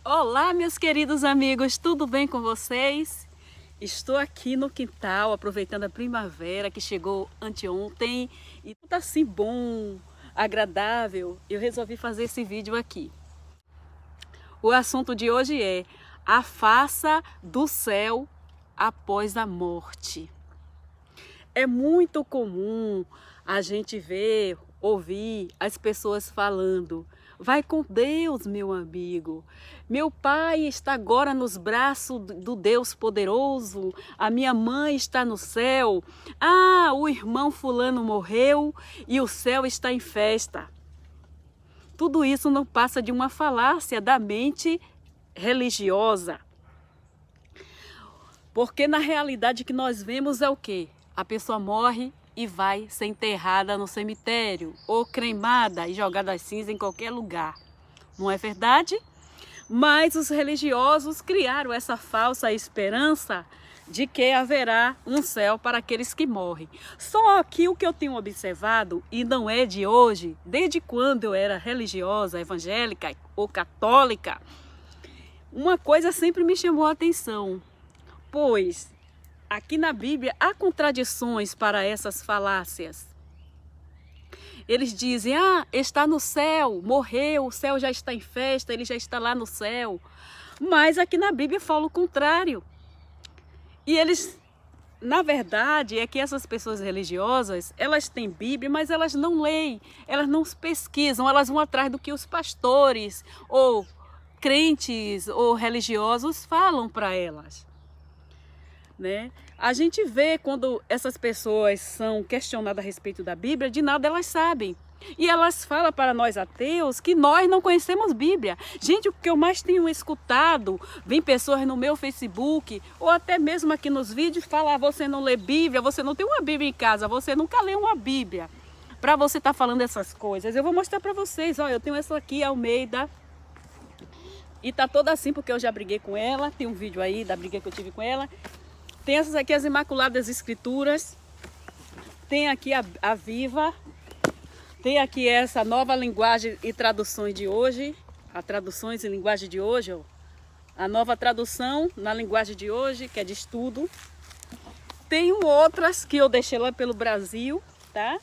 Olá, meus queridos amigos, tudo bem com vocês? Estou aqui no quintal, aproveitando a primavera que chegou anteontem e tudo assim bom, agradável. Eu resolvi fazer esse vídeo aqui. O assunto de hoje é a face do céu após a morte. É muito comum a gente ver, ouvir as pessoas falando: vai com Deus, meu amigo. Meu pai está agora nos braços do Deus poderoso. A minha mãe está no céu. Ah, o irmão fulano morreu e o céu está em festa. Tudo isso não passa de uma falácia da mente religiosa. Porque na realidade o que nós vemos é o quê? A pessoa morre e vai ser enterrada no cemitério, ou cremada e jogada as cinzas em qualquer lugar. Não é verdade? Mas os religiosos criaram essa falsa esperança de que haverá um céu para aqueles que morrem. Só que o que eu tenho observado, e não é de hoje, desde quando eu era religiosa, evangélica ou católica, uma coisa sempre me chamou a atenção, pois aqui na Bíblia há contradições para essas falácias. Eles dizem: ah, está no céu, morreu, o céu já está em festa, ele já está lá no céu. Mas aqui na Bíblia fala o contrário. E eles, na verdade, é que essas pessoas religiosas, elas têm Bíblia, mas elas não leem, elas não pesquisam, elas vão atrás do que os pastores, ou crentes, ou religiosos falam para elas. Né? A gente vê quando essas pessoas são questionadas a respeito da Bíblia, de nada elas sabem. E elas falam para nós ateus que nós não conhecemos Bíblia. Gente, o que eu mais tenho escutado, vem pessoas no meu Facebook, ou até mesmo aqui nos vídeos, falar: você não lê Bíblia, você não tem uma Bíblia em casa, você nunca lê uma Bíblia. Para você estar falando essas coisas, eu vou mostrar para vocês. Ó, eu tenho essa aqui, Almeida. E tá toda assim porque eu já briguei com ela. Tem um vídeo aí da briga que eu tive com ela. Tem essas aqui, as Imaculadas Escrituras. Tem aqui a Viva. Tem aqui essa Nova Linguagem e Traduções de hoje. A Traduções e Linguagem de hoje, ó. A nova tradução na linguagem de hoje, que é de estudo. Tenho outras que eu deixei lá pelo Brasil, tá?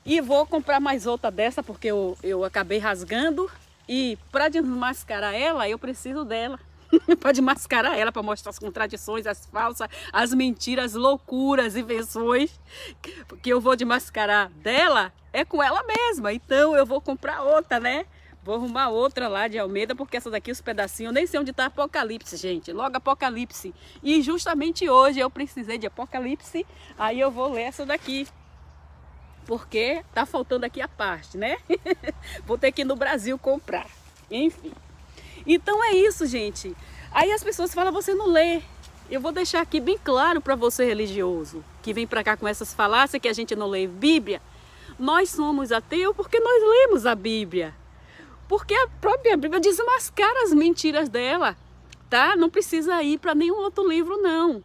E vou comprar mais outra dessa, porque eu acabei rasgando. E para desmascarar ela, eu preciso dela. Para desmascarar ela, para mostrar as contradições, as falsas, as mentiras, loucuras, invenções que eu vou desmascarar dela, é com ela mesma. Então eu vou comprar outra, né? Vou arrumar outra lá de Almeida, porque essa daqui, os pedacinhos, eu nem sei onde está Apocalipse, gente. Logo Apocalipse. E justamente hoje eu precisei de Apocalipse, aí eu vou ler essa daqui. Porque tá faltando aqui a parte, né? Vou ter que ir no Brasil comprar. Enfim. Então é isso, gente. Aí as pessoas falam: você não lê. Eu vou deixar aqui bem claro para você religioso, que vem para cá com essas falácias que a gente não lê Bíblia. Nós somos ateus porque nós lemos a Bíblia. Porque a própria Bíblia desmascara as mentiras dela, tá? Não precisa ir para nenhum outro livro, não.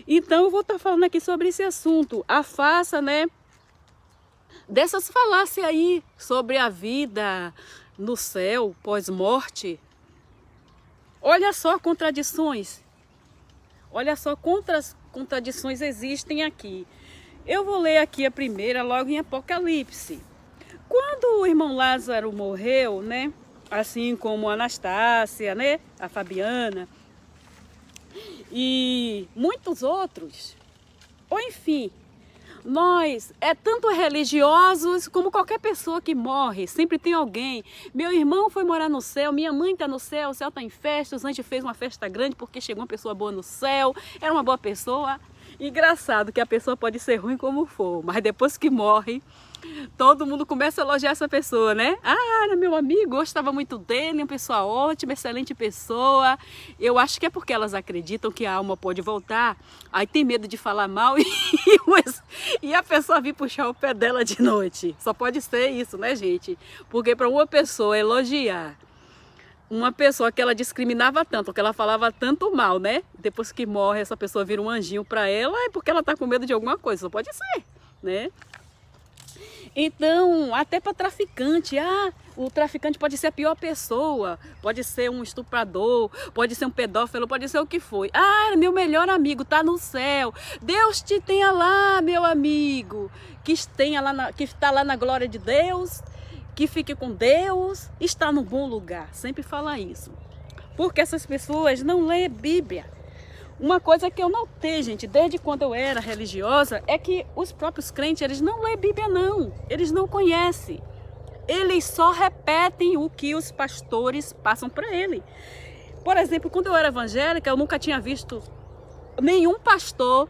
Então eu vou estar falando aqui sobre esse assunto. A face, né, dessas falácias aí sobre a vida no céu pós-morte. Olha só contradições. Olha só quantas contradições existem aqui. Eu vou ler aqui a primeira, logo em Apocalipse. Quando o irmão Lázaro morreu, né? Assim como a Anastácia, né? A Fabiana e muitos outros. Ou enfim, nós, tanto religiosos como qualquer pessoa que morre, sempre tem alguém. Meu irmão foi morar no céu, minha mãe está no céu, o céu está em festa, os anjos fez uma festa grande porque chegou uma pessoa boa no céu, era uma boa pessoa. Engraçado que a pessoa pode ser ruim como for, mas depois que morre, todo mundo começa a elogiar essa pessoa, né? Ah, era meu amigo, gostava muito dele, uma pessoa ótima, excelente pessoa. Eu acho que é porque elas acreditam que a alma pode voltar, aí tem medo de falar mal e a pessoa vir puxar o pé dela de noite. Só pode ser isso, né, gente? Porque para uma pessoa elogiar uma pessoa que ela discriminava tanto, que ela falava tanto mal, né? Depois que morre, essa pessoa vira um anjinho para ela, é porque ela tá com medo de alguma coisa, só pode ser, né? Então, até para traficante, o traficante pode ser a pior pessoa, pode ser um estuprador, pode ser um pedófilo, pode ser o que foi. Meu melhor amigo está no céu, Deus te tenha lá, meu amigo, que está lá na glória de Deus, que fique com Deus, está no bom lugar. Sempre fala isso, porque essas pessoas não lêem Bíblia. Uma coisa que eu notei, gente, desde quando eu era religiosa, é que os próprios crentes, eles não lêem Bíblia, não. Eles não conhecem. Eles só repetem o que os pastores passam para ele. Por exemplo, quando eu era evangélica, eu nunca tinha visto nenhum pastor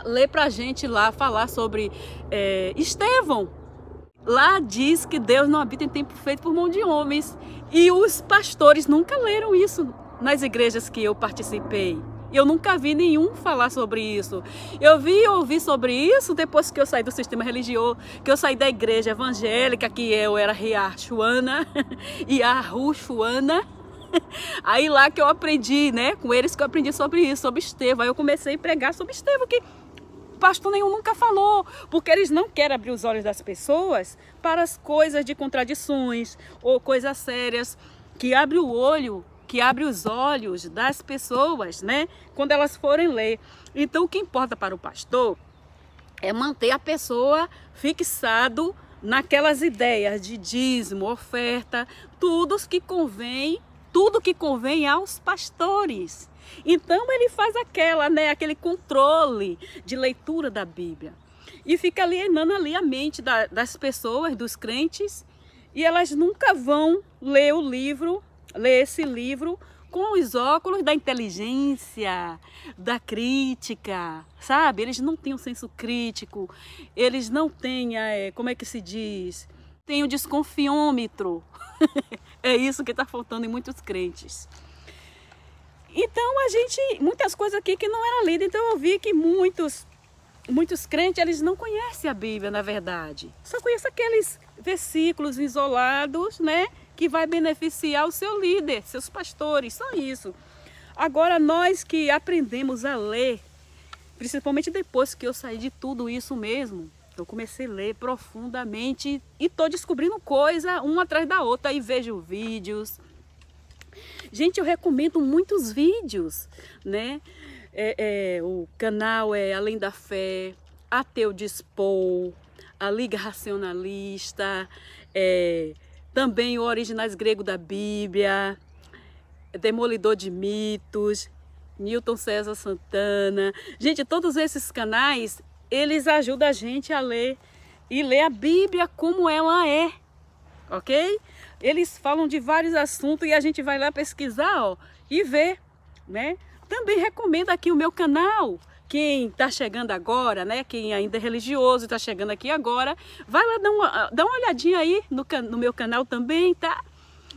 ler pra gente lá, falar sobre Estevão. Lá diz que Deus não habita em templo feito por mão de homens. E os pastores nunca leram isso nas igrejas que eu participei. Eu nunca vi nenhum falar sobre isso. Eu ouvi sobre isso depois que eu saí do sistema religioso, que eu saí da igreja evangélica, que eu era riachuana, Aí lá que eu aprendi, né? Com eles que eu aprendi sobre isso, sobre Estevão. Aí eu comecei a pregar sobre Estevão, que pastor nenhum nunca falou, porque eles não querem abrir os olhos das pessoas para as coisas de contradições ou coisas sérias, que abre o olho, que abre os olhos das pessoas, né? Quando elas forem ler. Então, o que importa para o pastor é manter a pessoa fixado naquelas ideias de dízimo, oferta, tudo que convém aos pastores. Então, ele faz aquele controle de leitura da Bíblia. E fica alienando ali a mente das pessoas, dos crentes, e elas nunca vão ler esse livro com os óculos da inteligência, da crítica, sabe? Eles não têm um senso crítico, eles não têm, como é que se diz? Tem o desconfiômetro. É isso que está faltando em muitos crentes. Então, muitas coisas aqui que não era lida, então eu vi que muitos crentes, eles não conhecem a Bíblia, na verdade. Só conhecem aqueles versículos isolados, né? Que vai beneficiar o seu líder, seus pastores, só isso. Agora, nós que aprendemos a ler, principalmente depois que eu saí de tudo isso mesmo, eu comecei a ler profundamente e estou descobrindo coisa uma atrás da outra, e vejo vídeos. Gente, eu recomendo muitos vídeos, né? O canal é Além da Fé, Ateu Dispor, a Liga Racionalista, também o Originais Grego da Bíblia, Demolidor de Mitos, Newton César Santana. Gente, todos esses canais, eles ajudam a gente a ler e ler a Bíblia como ela é, ok? Eles falam de vários assuntos e a gente vai lá pesquisar, e ver, né? Também recomendo aqui o meu canal. Quem está chegando agora, né? Quem ainda é religioso e está chegando aqui agora, vai lá dá uma olhadinha aí no meu canal também, tá?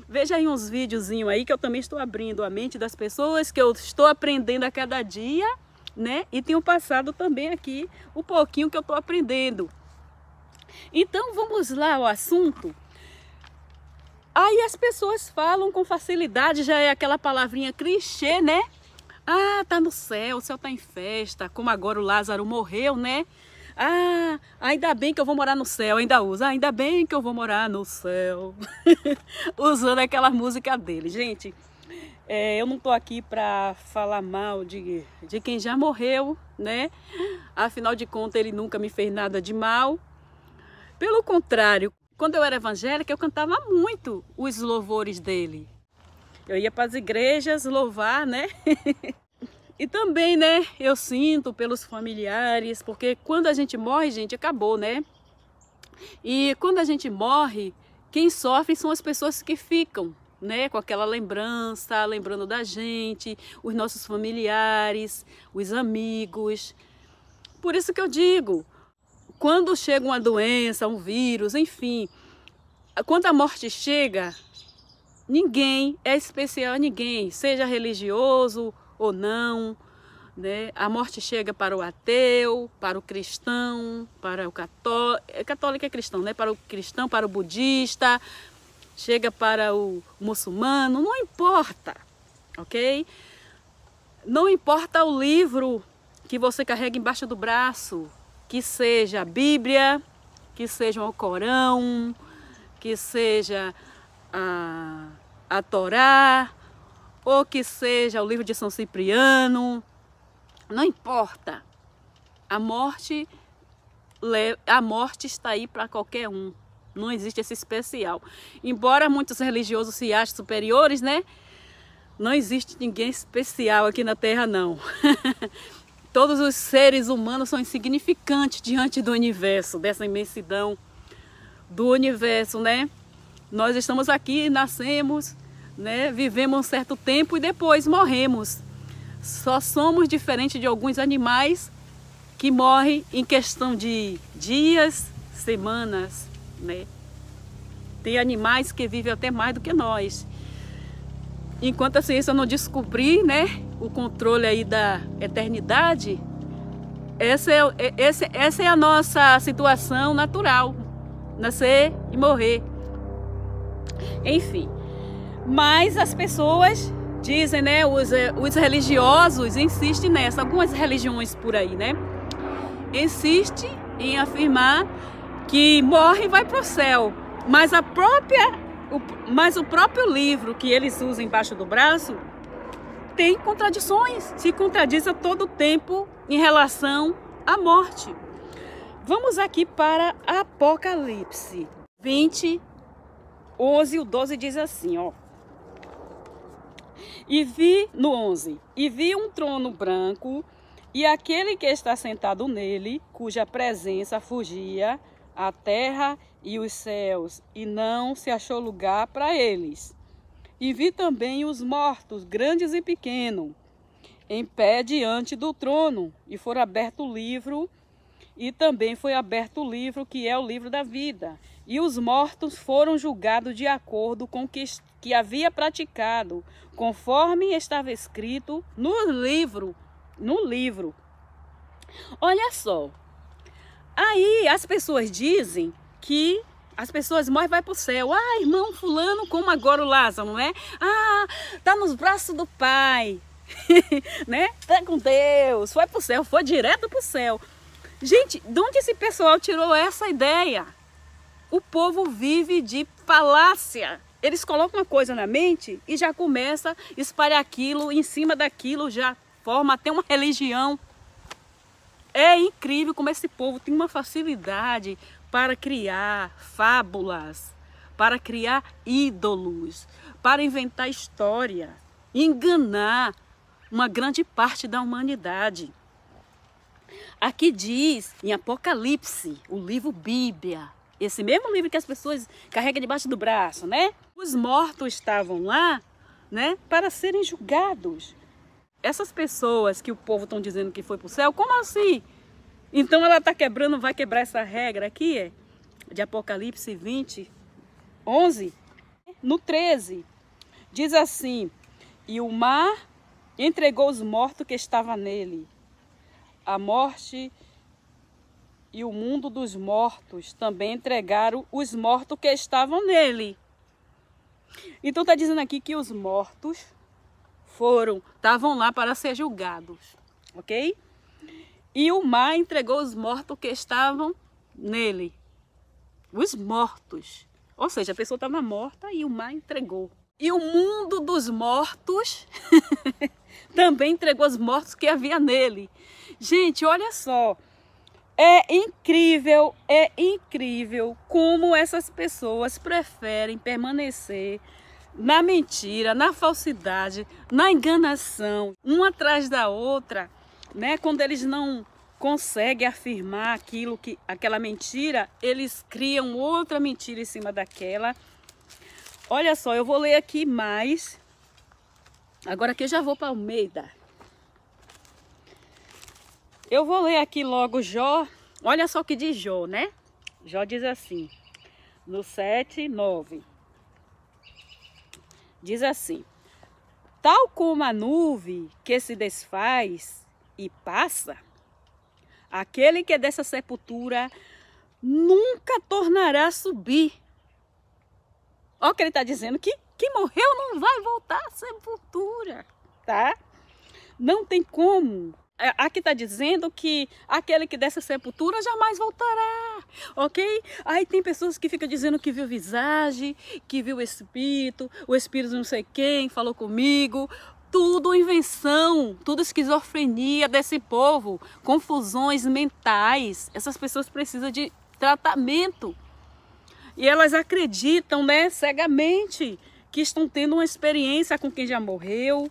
Veja aí uns videozinhos aí que eu também estou abrindo a mente das pessoas, que eu estou aprendendo a cada dia, né? E tenho passado também aqui o pouquinho que eu estou aprendendo. Então vamos lá ao assunto. Aí as pessoas falam com facilidade, já é aquela palavrinha clichê, né? Tá no céu, o céu tá em festa, como agora o Lázaro morreu, né? Ainda bem que eu vou morar no céu, ainda usa, ainda bem que eu vou morar no céu. Usando aquela música dele. Gente, eu não tô aqui para falar mal de quem já morreu, né? Afinal de contas, ele nunca me fez nada de mal. Pelo contrário, quando eu era evangélica, eu cantava muito os louvores dele. Eu ia para as igrejas louvar, né? E também, né, eu sinto pelos familiares, porque quando a gente morre, gente, acabou, né? E quando a gente morre, quem sofre são as pessoas que ficam, né, com aquela lembrança, lembrando da gente, os nossos familiares, os amigos. Por isso que eu digo, quando chega uma doença, um vírus, enfim, quando a morte chega, ninguém é especial a ninguém, seja religioso ou não, né? A morte chega para o ateu, para o cristão, para o católico é cristão, né? Para o cristão, para o budista, chega para o muçulmano, não importa, ok? Não importa o livro que você carrega embaixo do braço, que seja a Bíblia, que seja o Corão, que seja a Torá, ou que seja o livro de São Cipriano, não importa. A morte está aí para qualquer um. Não existe esse especial. Embora muitos religiosos se achem superiores, né? Não existe ninguém especial aqui na Terra, não. Todos os seres humanos são insignificantes diante do universo, dessa imensidão do universo, né? Nós estamos aqui, nascemos, né? Vivemos um certo tempo e depois morremos. Só somos diferentes de alguns animais que morrem em questão de dias, semanas, né? Tem animais que vivem até mais do que nós. Enquanto a ciência não descobrir, né, o controle aí da eternidade, essa é a nossa situação natural, nascer e morrer. Enfim, mas as pessoas dizem, né, os religiosos insistem nessa, algumas religiões por aí, né, insistem em afirmar que morre e vai para o céu, mas o próprio livro que eles usam embaixo do braço tem contradições, se contradiz a todo tempo em relação à morte. Vamos aqui para Apocalipse 20, 11 e o 12 diz assim, ó. No 11, e vi um trono branco e aquele que está sentado nele, cuja presença fugia a terra e os céus, e não se achou lugar para eles. E vi também os mortos, grandes e pequenos, em pé diante do trono, e foi aberto o livro, e também foi aberto o livro, que é o livro da vida. E os mortos foram julgados de acordo com o que havia praticado, conforme estava escrito no livro. Olha só. Aí as pessoas dizem que as pessoas morrem e vai para o céu. Ah, irmão fulano, como agora o Lázaro, não é? Ah, tá nos braços do Pai, né? Tá com Deus, foi para o céu, foi direto para o céu. Gente, de onde esse pessoal tirou essa ideia? O povo vive de falácia. Eles colocam uma coisa na mente e já começa a espalhar aquilo, em cima daquilo já forma até uma religião. É incrível como esse povo tem uma facilidade para criar fábulas, para criar ídolos, para inventar história, enganar uma grande parte da humanidade. Aqui diz em Apocalipse, o livro Bíblia, esse mesmo livro que as pessoas carregam debaixo do braço, né? Os mortos estavam lá, né, para serem julgados. Essas pessoas que o povo estão dizendo que foi para o céu, como assim? Então ela está quebrando, vai quebrar essa regra aqui, de Apocalipse 20, 11. No 13, diz assim, e o mar entregou os mortos que estavam nele. A morte e o mundo dos mortos também entregaram os mortos que estavam nele. Então está dizendo aqui que os mortos estavam lá para ser julgados, ok? E o mar entregou os mortos que estavam nele. Os mortos. Ou seja, a pessoa estava morta e o mar entregou. E o mundo dos mortos também entregou os mortos que havia nele. Gente, olha só. É incrível como essas pessoas preferem permanecer na mentira, na falsidade, na enganação, uma atrás da outra, né? Quando eles não conseguem afirmar aquela mentira, eles criam outra mentira em cima daquela. Olha só, eu vou ler aqui mais. Agora aqui eu já vou para Almeida. Eu vou ler aqui logo Jó. Olha só o que diz Jó, né? Jó diz assim, no 7, 9. Diz assim, tal como a nuvem que se desfaz e passa, aquele que é dessa sepultura nunca tornará a subir. Olha o que ele está dizendo, que morreu não vai voltar à sepultura, tá? Não tem como. aqui está dizendo que aquele que dessa sepultura jamais voltará, ok? Aí tem pessoas que ficam dizendo que viu visagem, que viu o espírito não sei quem falou comigo. Tudo invenção, tudo esquizofrenia desse povo, confusões mentais. Essas pessoas precisam de tratamento. E elas acreditam, né, cegamente, que estão tendo uma experiência com quem já morreu.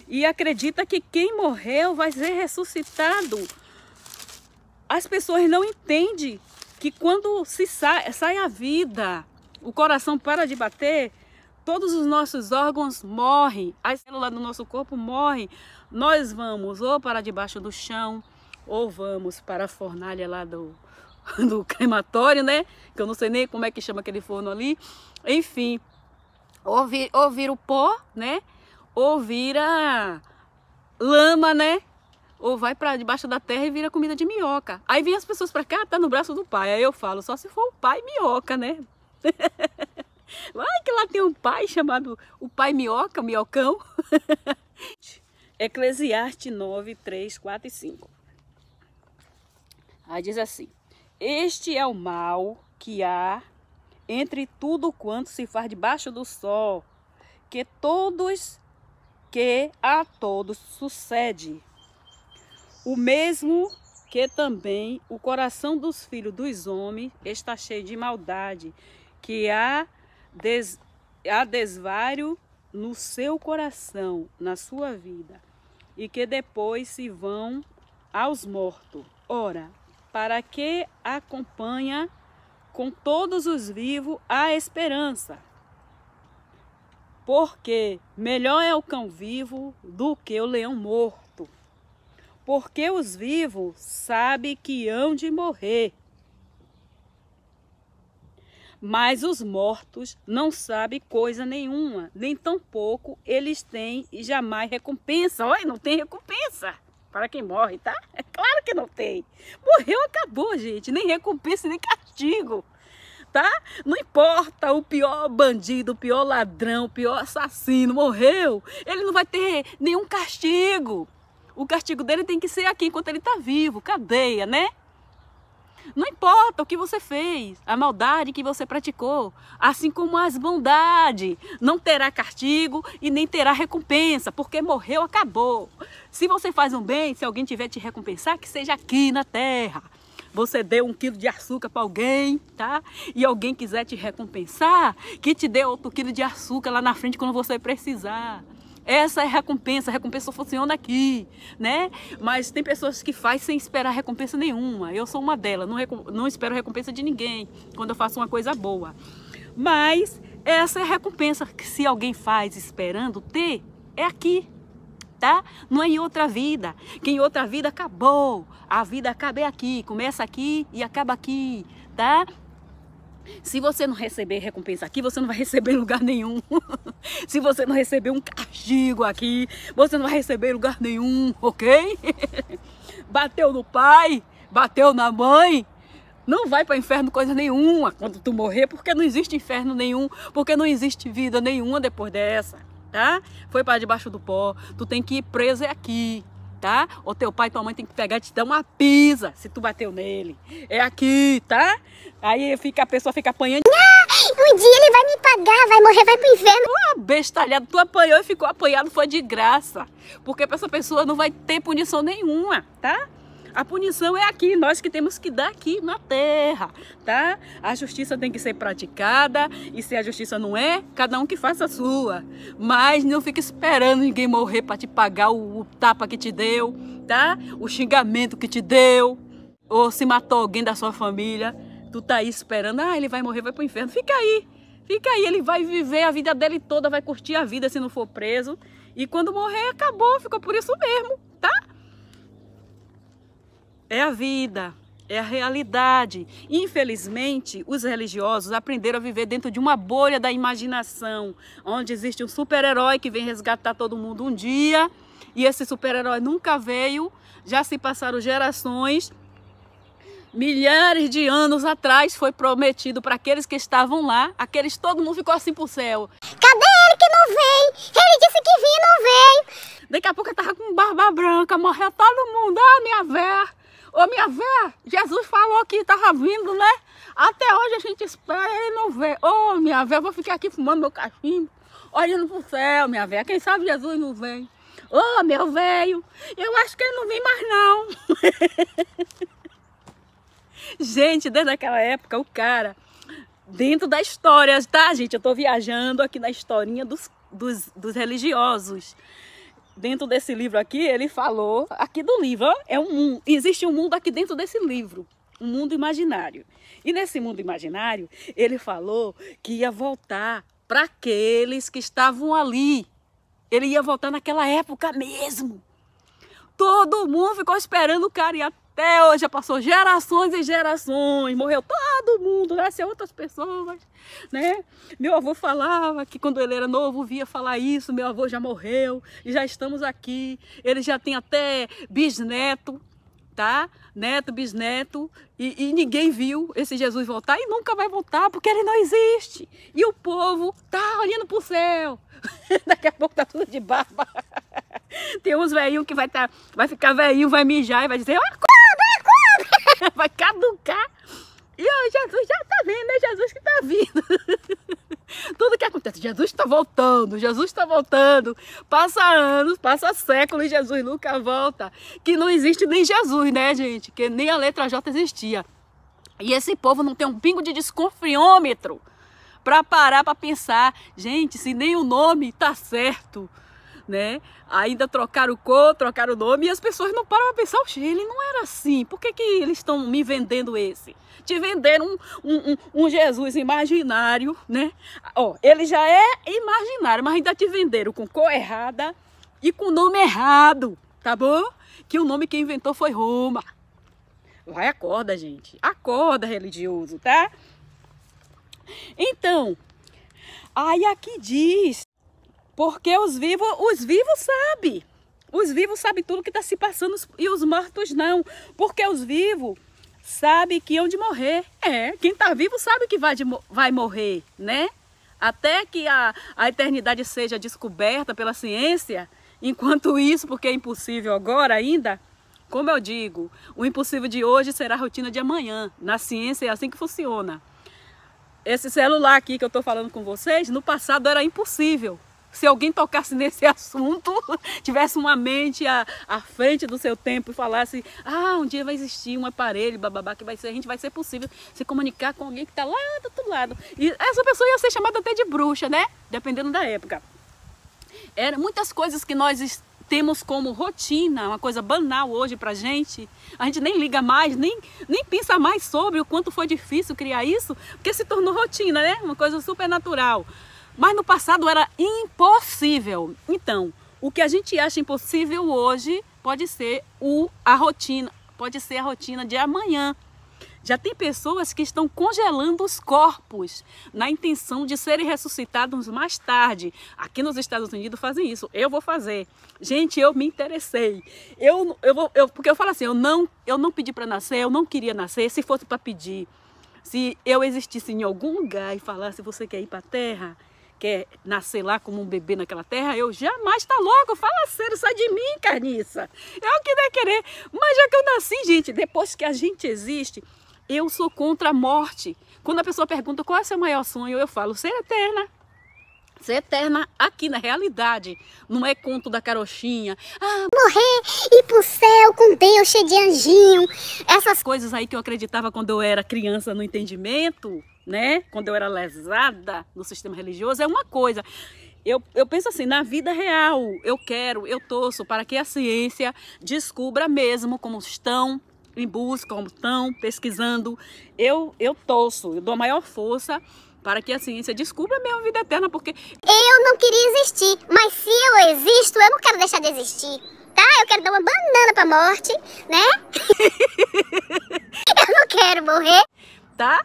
E acredita que quem morreu vai ser ressuscitado. As pessoas não entendem que quando sai a vida, o coração para de bater, todos os nossos órgãos morrem, as células do nosso corpo morrem. Nós vamos ou para debaixo do chão, ou vamos para a fornalha lá do crematório, né? Que eu não sei nem como é que chama aquele forno ali. Enfim, ou vira o pó, né? Ou vira lama, né? Ou vai para debaixo da terra e vira comida de minhoca. Aí vem as pessoas para cá, tá no braço do pai. Aí eu falo, só se for o pai minhoca, né? Vai que lá tem um pai chamado o pai minhoca, minhocão. Eclesiastes 9, 3, 4 e 5. Aí diz assim: este é o mal que há entre tudo quanto se faz debaixo do sol, que a todos sucede. O mesmo que também o coração dos filhos dos homens está cheio de maldade, que há desvario no seu coração, na sua vida, e que depois se vão aos mortos. Ora, para que acompanha com todos os vivos a esperança? Porque melhor é o cão vivo do que o leão morto. Porque os vivos sabem que hão de morrer, mas os mortos não sabem coisa nenhuma, nem tampouco eles têm e jamais recompensa. Olha, não tem recompensa para quem morre, tá? É claro que não tem. Morreu, acabou, gente. Nem recompensa, nem castigo, tá? Não importa o pior bandido, o pior ladrão, o pior assassino, morreu. Ele não vai ter nenhum castigo. O castigo dele tem que ser aqui, enquanto ele está vivo, cadeia, né? Não importa o que você fez, a maldade que você praticou, assim como as bondades, não terá castigo e nem terá recompensa, porque morreu, acabou. Se você faz um bem, se alguém tiver te recompensar, que seja aqui na terra. Você deu 1 quilo de açúcar para alguém, tá? E alguém quiser te recompensar, que te dê outro quilo de açúcar lá na frente quando você precisar. Essa é a recompensa funciona aqui, né? Mas tem pessoas que fazem sem esperar recompensa nenhuma. Eu sou uma delas, não espero recompensa de ninguém quando eu faço uma coisa boa. Mas essa é a recompensa que se alguém faz esperando ter, é aqui, tá? Não é em outra vida, que em outra vida acabou. A vida acaba é aqui, começa aqui e acaba aqui, tá? Se você não receber recompensa aqui, você não vai receber em lugar nenhum. Se você não receber um castigo aqui, você não vai receber em lugar nenhum, ok? Bateu no pai, bateu na mãe, não vai para o inferno coisa nenhuma quando tu morrer, porque não existe inferno nenhum, porque não existe vida nenhuma depois dessa, tá? Foi para debaixo do pó, tu tem que ir preso é aqui, tá? Ou teu pai e tua mãe tem que pegar e te dar uma pisa se tu bateu nele. É aqui, tá? Aí a pessoa fica apanhando. Um dia ele vai me pagar, vai morrer, vai pro inferno. Bestalhado, tu apanhou e ficou apanhado, foi de graça. Porque essa pessoa não vai ter punição nenhuma, tá? A punição é aqui, nós que temos que dar aqui na terra, tá? A justiça tem que ser praticada, e se a justiça não é, cada um que faça a sua. Mas não fique esperando ninguém morrer para te pagar o tapa que te deu, tá? O xingamento que te deu, ou se matou alguém da sua família, tu tá aí esperando, ele vai morrer, vai pro inferno. Fica aí, ele vai viver a vida dele toda, vai curtir a vida se não for preso. E quando morrer, acabou, ficou por isso mesmo, tá? É a vida, é a realidade. Infelizmente, os religiosos aprenderam a viver dentro de uma bolha da imaginação, onde existe um super-herói que vem resgatar todo mundo um dia, e esse super-herói nunca veio, já se passaram gerações, milhares de anos atrás foi prometido para aqueles que estavam lá, todo mundo ficou assim pro céu. Cadê ele que não veio? Ele disse que vinha e não veio. Daqui a pouco eu tava com barba branca, morreu todo mundo. Ah, minha véia, ô minha véia, Jesus falou que tava vindo, né? Até hoje a gente espera, ele não veio. Ô minha véia, eu vou ficar aqui fumando meu cachimbo, olhando pro céu, minha véia, quem sabe Jesus não vem. Ô meu velho, eu acho que ele não vem mais não. Gente, desde aquela época, o cara, dentro da história, tá, gente? Eu tô viajando aqui na historinha dos religiosos. Dentro desse livro aqui, ele falou, aqui do livro, ó, existe um mundo aqui dentro desse livro, um mundo imaginário. E nesse mundo imaginário, ele falou que ia voltar para aqueles que estavam ali. Ele ia voltar naquela época mesmo. Todo mundo ficou esperando o cara e até hoje já passou gerações e gerações, morreu todo mundo, nasceu outras pessoas, né? Meu avô falava que quando ele era novo via falar isso, meu avô já morreu e já estamos aqui. Ele já tem até bisneto, tá? Neto, bisneto, e ninguém viu esse Jesus voltar e nunca vai voltar porque ele não existe. E o povo tá olhando pro céu. Daqui a pouco tá tudo de barba. Tem uns velhinhos que vai ficar velhinho, vai mijar e vai dizer, acorda! Vai caducar. E ó, Jesus já tá vindo, é Jesus que tá vindo. Tudo que acontece, Jesus está voltando, Jesus está voltando. Passa anos, passa séculos e Jesus nunca volta. Que não existe nem Jesus, né, gente? Que nem a letra J existia. E esse povo não tem um pingo de desconfiômetro para parar para pensar, gente, se nem o nome tá certo, né? Ainda trocaram cor, trocaram o nome e as pessoas não param para pensar, oxe, ele não era assim, por que eles estão me vendendo esse? Te venderam um Jesus imaginário, né? Ó, ele já é imaginário, mas ainda te venderam com cor errada e com nome errado, tá bom? Que o nome que inventou foi Roma. Vai, acorda, gente. Acorda, religioso, tá? Então, aí aqui diz, porque os vivos sabem. Os vivos sabem tudo que está se passando e os mortos não. Porque os vivos sabem que hão de morrer. Quem está vivo sabe que vai morrer, né? Até que a eternidade seja descoberta pela ciência. Enquanto isso, porque é impossível agora ainda, como eu digo, o impossível de hoje será a rotina de amanhã. Na ciência é assim que funciona. Esse celular aqui que eu estou falando com vocês, no passado era impossível. Se alguém tocasse nesse assunto, tivesse uma mente à frente do seu tempo e falasse, um dia vai existir um aparelho, bababá, que a gente vai ser possível se comunicar com alguém que está lá do outro lado. E essa pessoa ia ser chamada até de bruxa, né? Dependendo da época. Eram muitas coisas que nós temos como rotina, uma coisa banal hoje pra gente. A gente nem liga mais, nem pensa mais sobre o quanto foi difícil criar isso, porque se tornou rotina, né? Uma coisa super natural. Mas no passado era impossível. Então, o que a gente acha impossível hoje pode ser a rotina de amanhã. Já tem pessoas que estão congelando os corpos na intenção de serem ressuscitados mais tarde. Aqui nos Estados Unidos fazem isso. Eu vou fazer. Gente, eu me interessei. Porque eu falo assim, eu não pedi para nascer, eu não queria nascer. Se fosse para pedir, se eu existisse em algum lugar e falasse, você quer ir para a Terra? Quer nascer lá como um bebê naquela terra, eu jamais, tá louco, fala sério, sai de mim, carniça. Eu queria querer, mas já que eu nasci, gente, depois que a gente existe, eu sou contra a morte. Quando a pessoa pergunta qual é o seu maior sonho, eu falo, ser eterna. Ser eterna aqui na realidade, não é conto da carochinha. Morrer, ir pro céu com Deus, cheio de anjinho. Essas coisas aí que eu acreditava quando eu era criança no entendimento, né? Quando eu era lesada no sistema religioso, é uma coisa. Eu penso assim, na vida real, eu torço para que a ciência descubra mesmo como estão em busca, como estão pesquisando. Eu torço, eu dou a maior força para que a ciência descubra a minha vida eterna, porque eu não queria existir, mas se eu existo, eu não quero deixar de existir, tá? Eu quero dar uma banana pra morte, né? Eu não quero morrer, tá?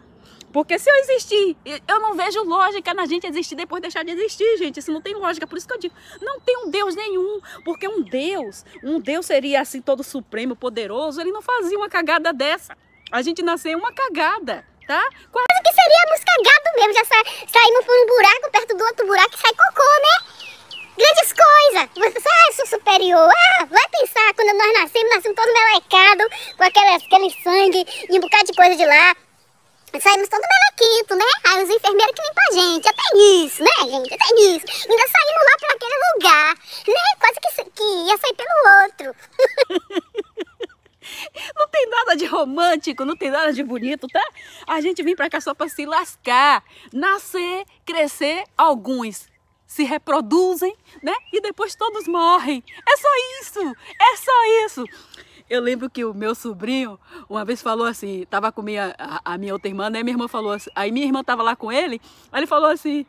Porque se eu existir, eu não vejo lógica na gente existir depois deixar de existir, gente. Isso não tem lógica, por isso que eu digo, não tem um Deus nenhum, porque um Deus seria assim todo supremo, poderoso, ele não fazia uma cagada dessa. A gente nasceu uma cagada, tá? Quase que seríamos cagados mesmo, já saímos por um buraco perto do outro buraco e sai cocô, né? Grandes coisas! Você sou superior. Ah, vai pensar, quando nós nascemos todo melecados, com aquele sangue e um bocado de coisa de lá. Saímos todo melequito, né? Aí os enfermeiros que limpam a gente. Até nisso, né, gente? Até nisso. Ainda saímos lá por aquele lugar, né? Quase que ia sair pelo outro. Não tem nada de romântico, não tem nada de bonito, tá? A gente vem pra cá só pra se lascar. Nascer, crescer, alguns se reproduzem, né? E depois todos morrem. É só isso, é só isso. Eu lembro que o meu sobrinho uma vez falou assim, tava com a minha outra irmã, né? Minha irmã falou assim, aí minha irmã tava lá com ele, aí ele falou assim: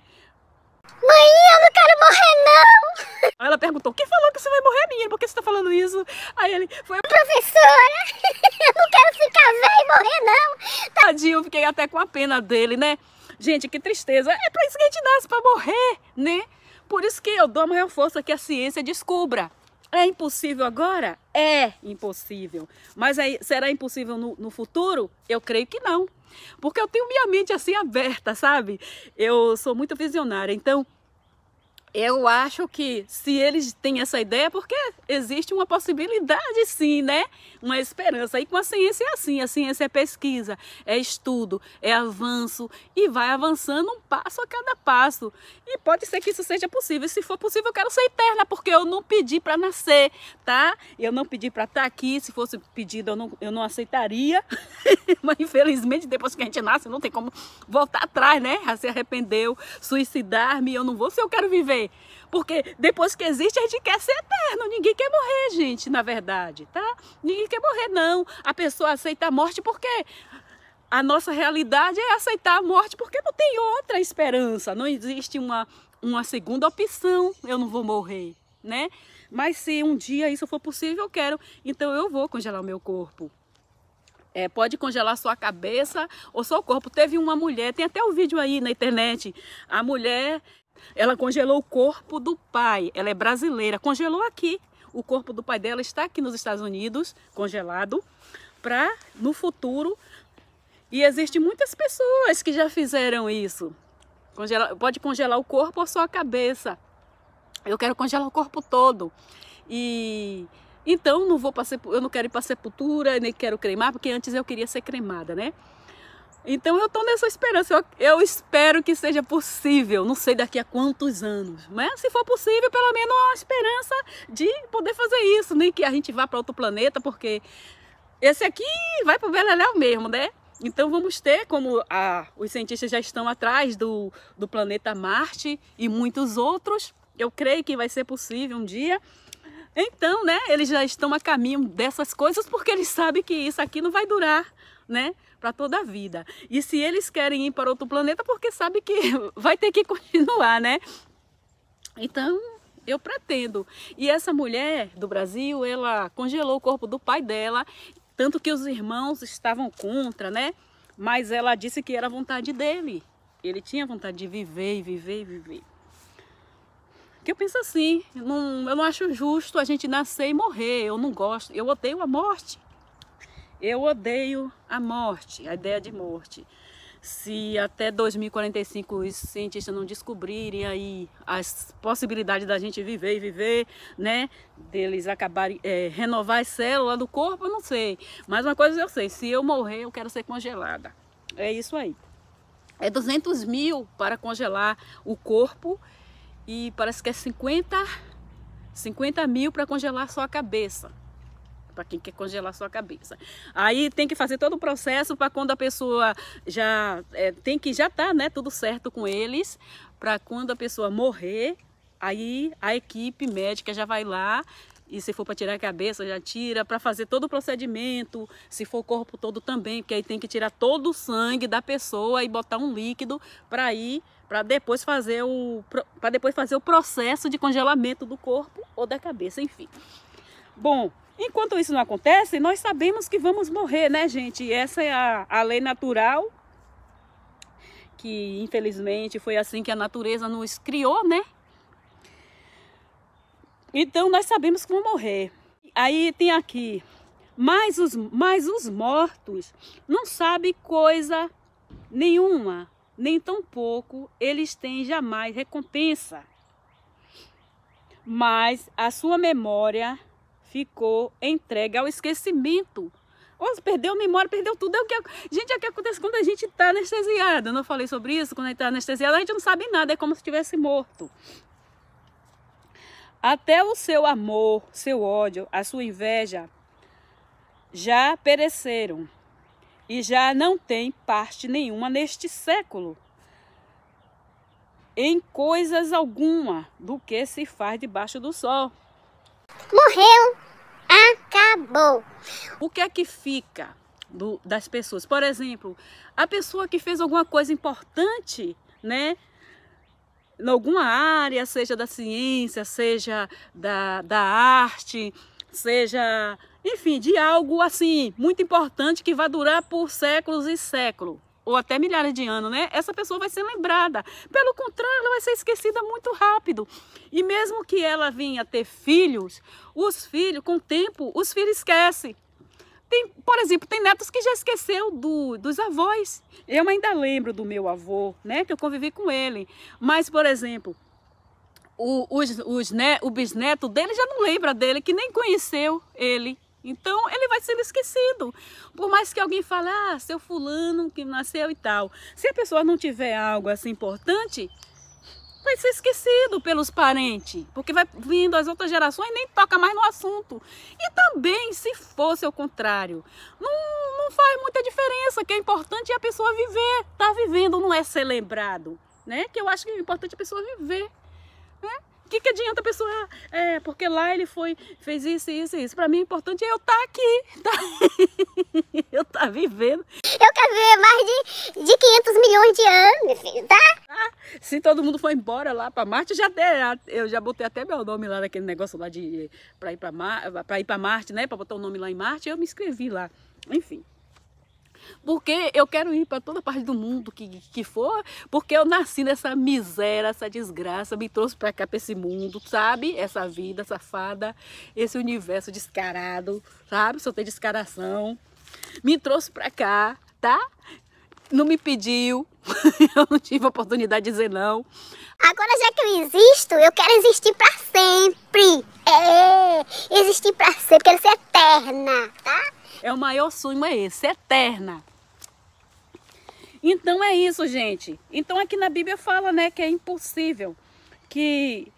mãe, eu não quero morrer, não. Aí ela perguntou: quem falou que você vai morrer, menino? Por que você tá falando isso? Aí ele: foi a professora. Eu não quero ficar velho e morrer, não. Tadinho, eu fiquei até com a pena dele, né? Gente, que tristeza. É pra isso que a gente nasce, pra morrer, né? Por isso que eu dou a maior força que a ciência descubra. É impossível agora? É impossível. Mas aí, será impossível no futuro? Eu creio que não. Porque eu tenho minha mente assim aberta, sabe? Eu sou muito visionária, então eu acho que se eles têm essa ideia é porque existe uma possibilidade sim, né? Uma esperança. E com a ciência é assim, a ciência é pesquisa, é estudo, é avanço e vai avançando um passo a cada passo. E pode ser que isso seja possível. E se for possível, eu quero ser eterna, porque eu não pedi para nascer, tá? Eu não pedi para estar aqui. Se fosse pedido, eu não aceitaria. Mas infelizmente, depois que a gente nasce, não tem como voltar atrás, né? Já se arrependeu, suicidar-me, eu não vou se eu quero viver. Porque depois que existe, a gente quer ser eterno. Ninguém quer morrer, gente, na verdade, tá? Ninguém quer morrer, não. A pessoa aceita a morte porque a nossa realidade é aceitar a morte porque não tem outra esperança. Não existe uma segunda opção. Eu não vou morrer, né? Mas se um dia isso for possível, eu quero. Então eu vou congelar o meu corpo. Pode congelar sua cabeça ou seu corpo. Teve uma mulher, tem até um vídeo aí na internet. A mulher, ela congelou o corpo do pai. Ela é brasileira, congelou aqui. O corpo do pai dela está aqui nos Estados Unidos, congelado, para no futuro. E existem muitas pessoas que já fizeram isso. Pode congelar o corpo ou só a cabeça. Eu quero congelar o corpo todo. Então eu não quero ir para sepultura, nem quero cremar, porque antes eu queria ser cremada, né? Então eu estou nessa esperança, eu espero que seja possível, não sei daqui a quantos anos, mas se for possível, pelo menos há uma esperança de poder fazer isso, nem que a gente vá para outro planeta, porque esse aqui vai para o Beleléu mesmo, né? Então vamos ter, como os cientistas já estão atrás do planeta Marte e muitos outros, eu creio que vai ser possível um dia. Então, né, eles já estão a caminho dessas coisas porque eles sabem que isso aqui não vai durar, né, para toda a vida. E se eles querem ir para outro planeta, porque sabem que vai ter que continuar, né? Então, eu pretendo. E essa mulher do Brasil, ela congelou o corpo do pai dela, tanto que os irmãos estavam contra, né? Mas ela disse que era a vontade dele. Ele tinha vontade de viver e viver e viver. Que eu penso assim, eu não acho justo a gente nascer e morrer, eu não gosto, eu odeio a morte. Eu odeio a morte, a ideia de morte. Se até 2045 os cientistas não descobrirem aí as possibilidades da gente viver e viver, né? Deles acabarem, renovar as células do corpo, eu não sei. Mas uma coisa eu sei, se eu morrer, eu quero ser congelada. É isso aí. É 200 mil para congelar o corpo. E parece que é 50 mil para congelar só a cabeça. Para quem quer congelar só a cabeça. Aí tem que fazer todo o processo para quando a pessoa já tá, né, tudo certo com eles. Para quando a pessoa morrer, aí a equipe médica já vai lá. E se for para tirar a cabeça, já tira, para fazer todo o procedimento. Se for o corpo todo também, porque aí tem que tirar todo o sangue da pessoa e botar um líquido para depois fazer o processo de congelamento do corpo ou da cabeça, enfim. Bom, enquanto isso não acontece, nós sabemos que vamos morrer, né, gente? Essa é a lei natural, que infelizmente foi assim que a natureza nos criou, né? Então nós sabemos que vamos morrer. Aí tem aqui Mas os mortos não sabem coisa nenhuma, nem tampouco eles têm jamais recompensa. Mas a sua memória ficou entregue ao esquecimento. Ou perdeu a memória, perdeu tudo. Gente, é o que acontece quando a gente está anestesiado. Eu não falei sobre isso? Quando a gente está anestesiado, a gente não sabe nada, é como se estivesse morto. Até o seu amor, seu ódio, a sua inveja já pereceram e já não tem parte nenhuma neste século em coisas alguma do que se faz debaixo do sol. Morreu, acabou. O que é que fica das pessoas? Por exemplo, a pessoa que fez alguma coisa importante, né? Em alguma área, seja da ciência, seja da arte, seja, enfim, de algo assim, muito importante que vai durar por séculos e séculos, ou até milhares de anos, né? Essa pessoa vai ser lembrada. Pelo contrário, ela vai ser esquecida muito rápido. E mesmo que ela vinha ter filhos, os filhos, com o tempo, os filhos esquecem. Por exemplo, tem netos que já esqueceu dos avós. Eu ainda lembro do meu avô, né? Que eu convivi com ele. Mas, por exemplo, o bisneto dele já não lembra dele, que nem conheceu ele. Então, ele vai sendo esquecido. Por mais que alguém fale, seu fulano que nasceu e tal. Se a pessoa não tiver algo assim importante, vai ser esquecido pelos parentes, porque vai vindo as outras gerações e nem toca mais no assunto. E também, se fosse ao contrário, não faz muita diferença, que é importante é a pessoa viver. Tá vivendo, não é ser lembrado, né? Que eu acho que é importante a pessoa viver, né? O que adianta a pessoa, porque lá ele fez isso, isso, isso. Para mim, o importante é eu estar aqui, tá? Eu estar vivendo. Eu quero viver mais de 500 milhões de anos, meu filho, tá? Se todo mundo for embora lá para Marte, eu já botei até meu nome lá naquele negócio lá para ir para Marte, né? Para botar o nome lá em Marte, eu me inscrevi lá. Enfim. Porque eu quero ir para toda parte do mundo que for, porque eu nasci nessa miséria, essa desgraça, me trouxe para cá, para esse mundo, sabe? Essa vida safada, esse universo descarado, sabe? Só tem descaração. Me trouxe para cá, tá? Não me pediu, eu não tive oportunidade de dizer não. Agora, já que eu existo, eu quero existir para sempre. Existir para sempre, quero ser eterna, tá? É o maior sonho, é esse, eterna. Então é isso, gente. Então aqui na Bíblia fala, né, que é impossível, que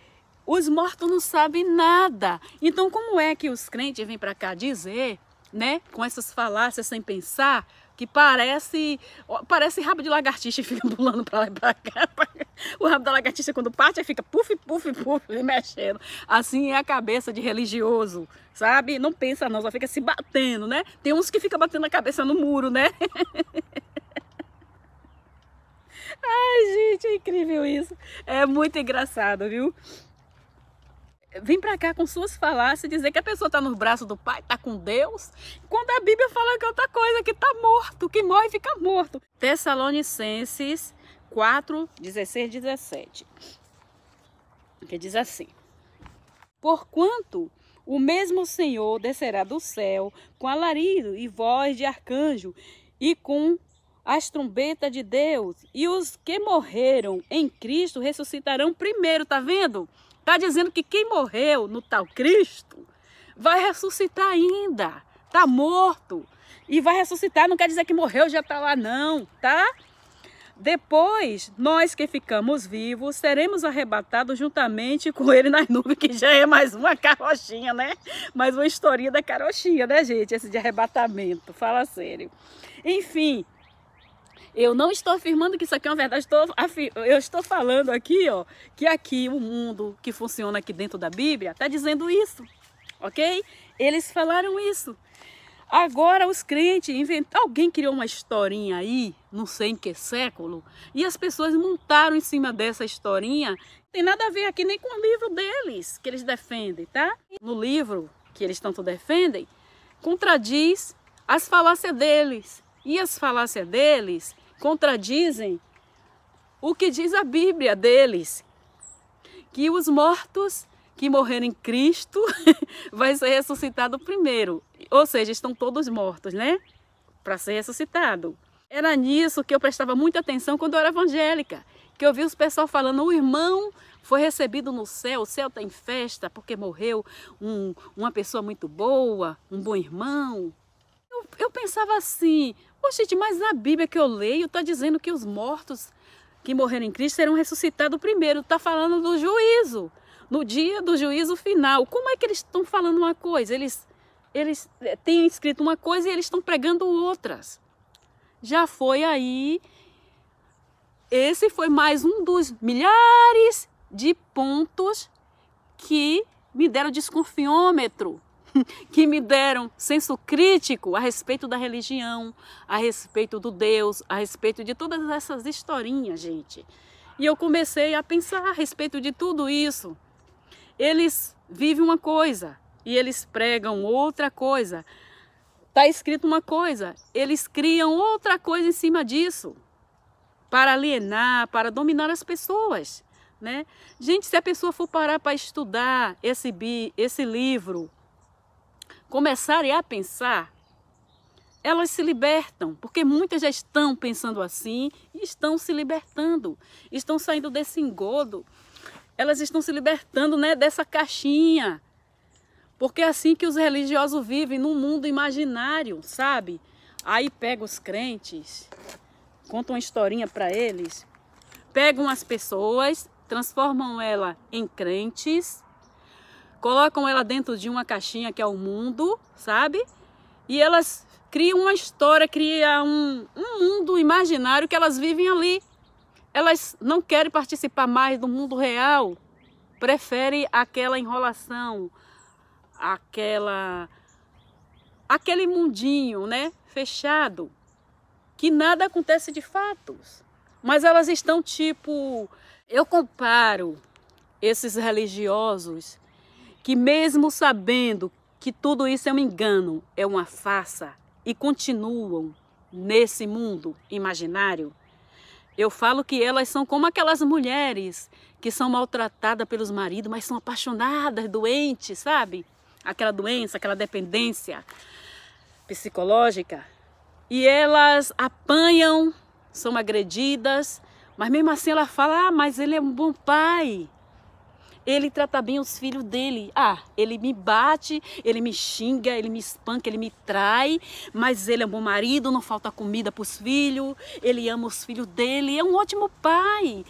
os mortos não sabem nada. Então como é que os crentes vêm para cá dizer, né, com essas falácias sem pensar, que parece rabo de lagartixa e fica pulando para lá e para cá. O rabo da lagartixa quando parte aí fica puf, puf, puf, mexendo. Assim é a cabeça de religioso, sabe? Não pensa não, só fica se batendo, né? Tem uns que ficam batendo a cabeça no muro, né? Ai, gente, é incrível isso. É muito engraçado, viu? Vem pra cá com suas falácias dizer que a pessoa tá no braço do Pai, tá com Deus, quando a Bíblia fala que é outra coisa, que tá morto, que morre fica morto. Tessalonicenses 4, 16, 17. Que diz assim: porquanto o mesmo Senhor descerá do céu com alarido e voz de arcanjo e com as trombetas de Deus, e os que morreram em Cristo ressuscitarão primeiro, tá vendo? Está dizendo que quem morreu no tal Cristo vai ressuscitar ainda. Está morto. E vai ressuscitar, não quer dizer que morreu, já está lá não, tá? Depois, nós que ficamos vivos, seremos arrebatados juntamente com ele nas nuvens, que já é mais uma carochinha, né? Mais uma historinha da carochinha, né, gente? Esse de arrebatamento, fala sério. Enfim, eu não estou afirmando que isso aqui é uma verdade, eu estou falando aqui, ó, que aqui o mundo que funciona aqui dentro da Bíblia está dizendo isso, ok? Eles falaram isso. Agora os crentes alguém criou uma historinha aí, não sei em que século, e as pessoas montaram em cima dessa historinha. Não tem nada a ver aqui nem com o livro deles, que eles defendem, tá? No livro que eles tanto defendem, contradiz as falácias deles. E as falácias deles contradizem o que diz a Bíblia deles, que os mortos que morreram em Cristo vai ser ressuscitado primeiro. Ou seja, estão todos mortos, né? Para ser ressuscitado. Era nisso que eu prestava muita atenção quando eu era evangélica. Que eu vi os pessoal falando, o irmão foi recebido no céu, o céu está em festa porque morreu uma pessoa muito boa, um bom irmão. Eu pensava assim, gente, mas na Bíblia que eu leio está dizendo que os mortos que morreram em Cristo serão ressuscitados primeiro. Está falando do juízo, no dia do juízo final. Como é que eles estão falando uma coisa? Eles têm escrito uma coisa e eles estão pregando outras. Já foi aí, esse foi mais um dos milhares de pontos que me deram desconfiômetro, que me deram senso crítico a respeito da religião, a respeito do Deus, a respeito de todas essas historinhas, gente. E eu comecei a pensar a respeito de tudo isso. Eles vivem uma coisa e eles pregam outra coisa. Está escrito uma coisa, eles criam outra coisa em cima disso, para alienar, para dominar as pessoas, né? Gente, se a pessoa for parar para estudar esse livro, começarem a pensar, elas se libertam, porque muitas já estão pensando assim e estão se libertando, estão saindo desse engodo, elas estão se libertando, né, dessa caixinha. Porque é assim que os religiosos vivem num mundo imaginário, sabe? Aí pegam os crentes, contam uma historinha para eles, pegam as pessoas, transformam ela em crentes, colocam ela dentro de uma caixinha que é o mundo, sabe? E elas criam uma história, criam um mundo imaginário que elas vivem ali. Elas não querem participar mais do mundo real, preferem aquela enrolação, aquele mundinho, né, fechado, que nada acontece de fato. Mas elas estão tipo, eu comparo esses religiosos que mesmo sabendo que tudo isso é um engano, é uma farsa, e continuam nesse mundo imaginário, eu falo que elas são como aquelas mulheres que são maltratadas pelos maridos, mas são apaixonadas, doentes, sabe? Aquela doença, aquela dependência psicológica. E elas apanham, são agredidas, mas mesmo assim ela fala, mas ele é um bom pai. Ele trata bem os filhos dele. Ele me bate, ele me xinga, ele me espanca, ele me trai, mas ele é um bom marido, não falta comida para os filhos, ele ama os filhos dele, é um ótimo pai.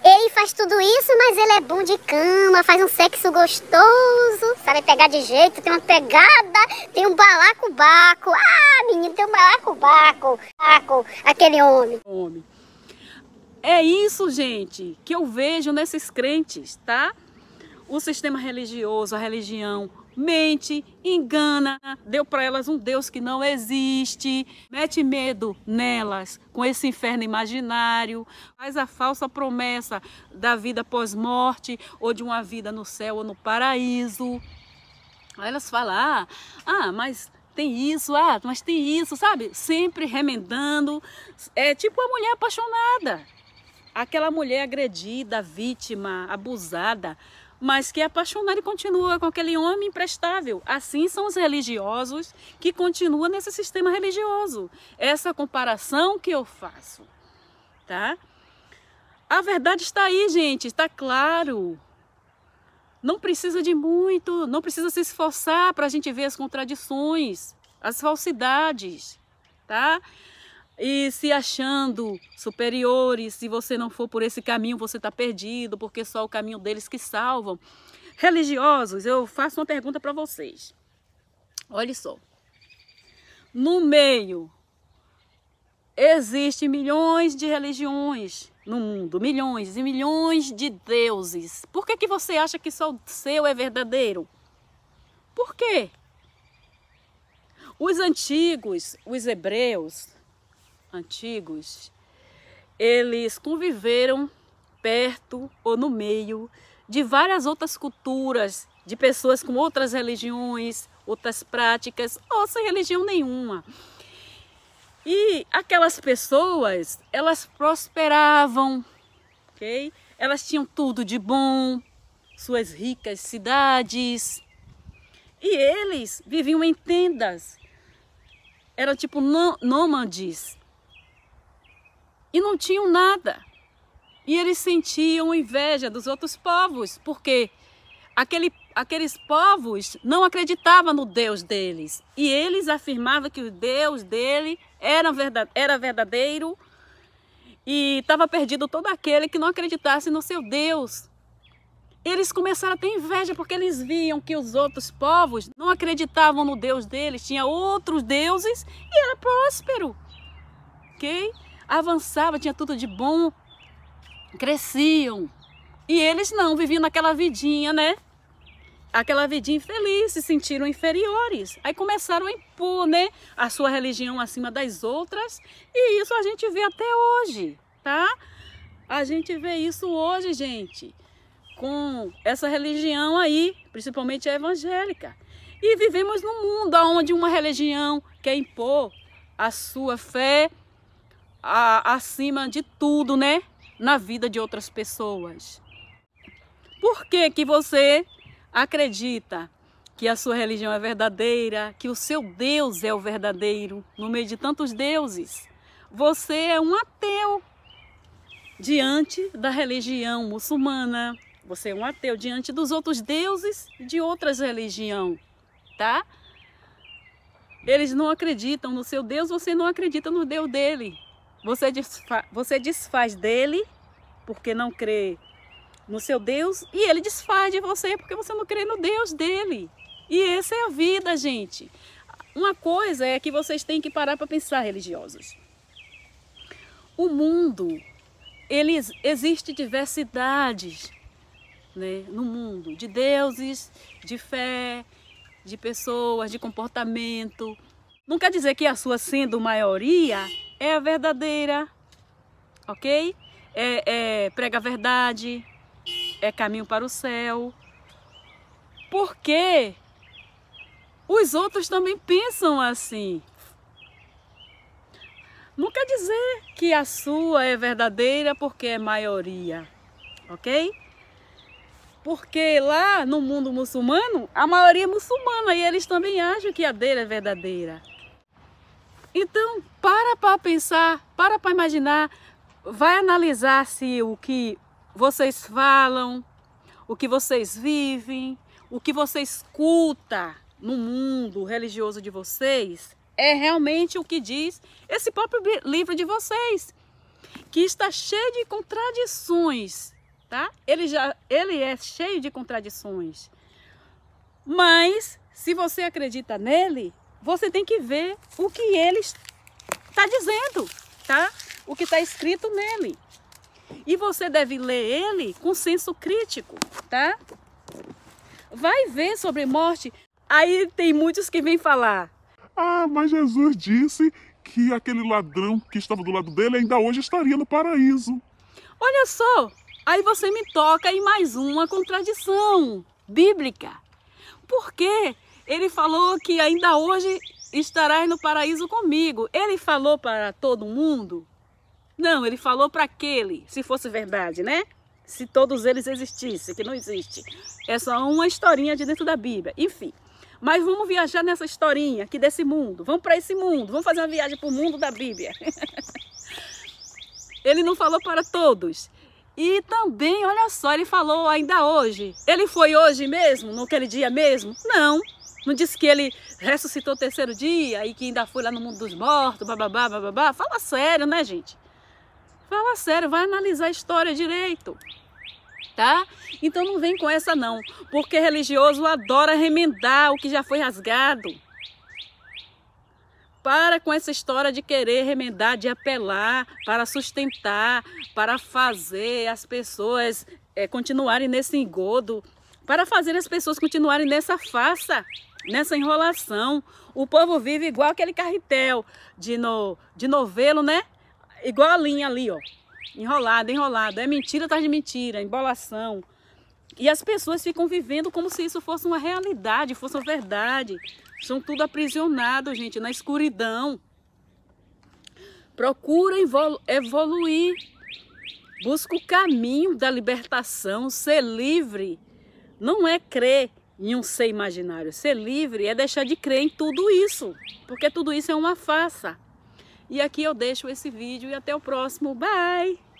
Ele faz tudo isso, mas ele é bom de cama, faz um sexo gostoso, sabe pegar de jeito, tem uma pegada, tem um balacobaco. Menino, tem um balacobaco, aquele homem. É isso, gente, que eu vejo nesses crentes, tá? O sistema religioso, a religião, mente, engana, deu para elas um Deus que não existe, mete medo nelas com esse inferno imaginário, faz a falsa promessa da vida pós-morte ou de uma vida no céu ou no paraíso. Aí elas falam, mas tem isso, mas tem isso, sabe? Sempre remendando, é tipo a mulher apaixonada. Aquela mulher agredida, vítima, abusada, mas que é apaixonada e continua com aquele homem imprestável. Assim são os religiosos que continuam nesse sistema religioso. Essa comparação que eu faço, tá? A verdade está aí, gente, está claro. Não precisa de muito, não precisa se esforçar para a gente ver as contradições, as falsidades, tá? E se achando superiores, se você não for por esse caminho, você está perdido, porque só o caminho deles que salvam. Religiosos, eu faço uma pergunta para vocês. Olha só. No meio, existem milhões de religiões no mundo, milhões e milhões de deuses. Por que você acha que só o seu é verdadeiro? Por quê? Os antigos, os hebreus antigos, eles conviveram perto ou no meio de várias outras culturas, de pessoas com outras religiões, outras práticas, ou sem religião nenhuma. E aquelas pessoas, elas prosperavam, ok? Elas tinham tudo de bom, suas ricas cidades, E eles viviam em tendas. Era tipo nômades. E não tinham nada. E eles sentiam inveja dos outros povos, porque aqueles povos não acreditavam no Deus deles. E eles afirmavam que o Deus dele era verdadeiro e estava perdido todo aquele que não acreditasse no seu Deus. Eles começaram a ter inveja porque eles viam que os outros povos não acreditavam no Deus deles, tinha outros deuses e era próspero. Ok? Avançava, tinha tudo de bom, cresciam. E eles não, viviam naquela vidinha, né? Aquela vidinha infeliz, se sentiram inferiores. Aí começaram a impor, né, a sua religião acima das outras. E isso a gente vê até hoje, tá? A gente vê isso hoje, gente, com essa religião aí, principalmente a evangélica. E vivemos num mundo onde uma religião quer impor a sua fé acima de tudo, né? Na vida de outras pessoas. Por que que você acredita que a sua religião é verdadeira, que o seu Deus é o verdadeiro, no meio de tantos deuses? Você é um ateu diante da religião muçulmana. Você é um ateu diante dos outros deuses de outras religiões, tá? Eles não acreditam no seu Deus, você não acredita no Deus dele. Você desfaz dele porque não crê no seu Deus e ele desfaz de você porque você não crê no Deus dele. E essa é a vida, gente. Uma coisa é que vocês têm que parar para pensar, religiosos. O mundo, existe diversidades, né, no mundo, de deuses, de fé, de pessoas, de comportamento. Não quer dizer que a sua, sendo maioria, é a verdadeira, ok? Prega a verdade, é caminho para o céu. Porque os outros também pensam assim. Não quer dizer que a sua é verdadeira porque é maioria, ok? Porque lá no mundo muçulmano, a maioria é muçulmana e eles também acham que a dele é verdadeira. Então, para pensar, para imaginar, vai analisar se o que vocês falam, o que vocês vivem, o que você escuta no mundo religioso de vocês, é realmente o que diz esse próprio livro de vocês, que está cheio de contradições, tá? Ele é cheio de contradições. Mas, se você acredita nele, você tem que ver o que ele está dizendo, tá? O que está escrito nele. E você deve ler ele com senso crítico, tá? Vai ver sobre morte. Aí tem muitos que vêm falar: ah, mas Jesus disse que aquele ladrão que estava do lado dele ainda hoje estaria no paraíso. Olha só, aí você me toca em mais uma contradição bíblica. Por quê? Ele falou que ainda hoje estarás no paraíso comigo. Ele falou para todo mundo? Não, ele falou para aquele, se fosse verdade, né? Se todos eles existissem, que não existe. É só uma historinha de dentro da Bíblia. Enfim, mas vamos viajar nessa historinha aqui desse mundo. Vamos para esse mundo, vamos fazer uma viagem para o mundo da Bíblia. Ele não falou para todos. E também, olha só, ele falou ainda hoje. Ele foi hoje mesmo, naquele dia mesmo? Não. Não disse que ele ressuscitou o terceiro dia e que ainda foi lá no mundo dos mortos, bababá, bababá. Fala sério, né, gente? Fala sério, vai analisar a história direito, tá? Então não vem com essa não, porque religioso adora remendar o que já foi rasgado. Para com essa história de querer remendar, de apelar para sustentar, para fazer as pessoas continuarem nesse engodo, para fazer as pessoas continuarem nessa farsa, nessa enrolação. O povo vive igual aquele carretel de novelo, né? Igual a linha ali, ó. Enrolado, enrolado. É mentira atrás de mentira, embolação. E as pessoas ficam vivendo como se isso fosse uma realidade, fosse uma verdade. São tudo aprisionados, gente, na escuridão. Procura evoluir. Busca o caminho da libertação, ser livre. Não é crer em um ser imaginário. Ser livre é deixar de crer em tudo isso, porque tudo isso é uma farsa. E aqui eu deixo esse vídeo e até o próximo. Bye!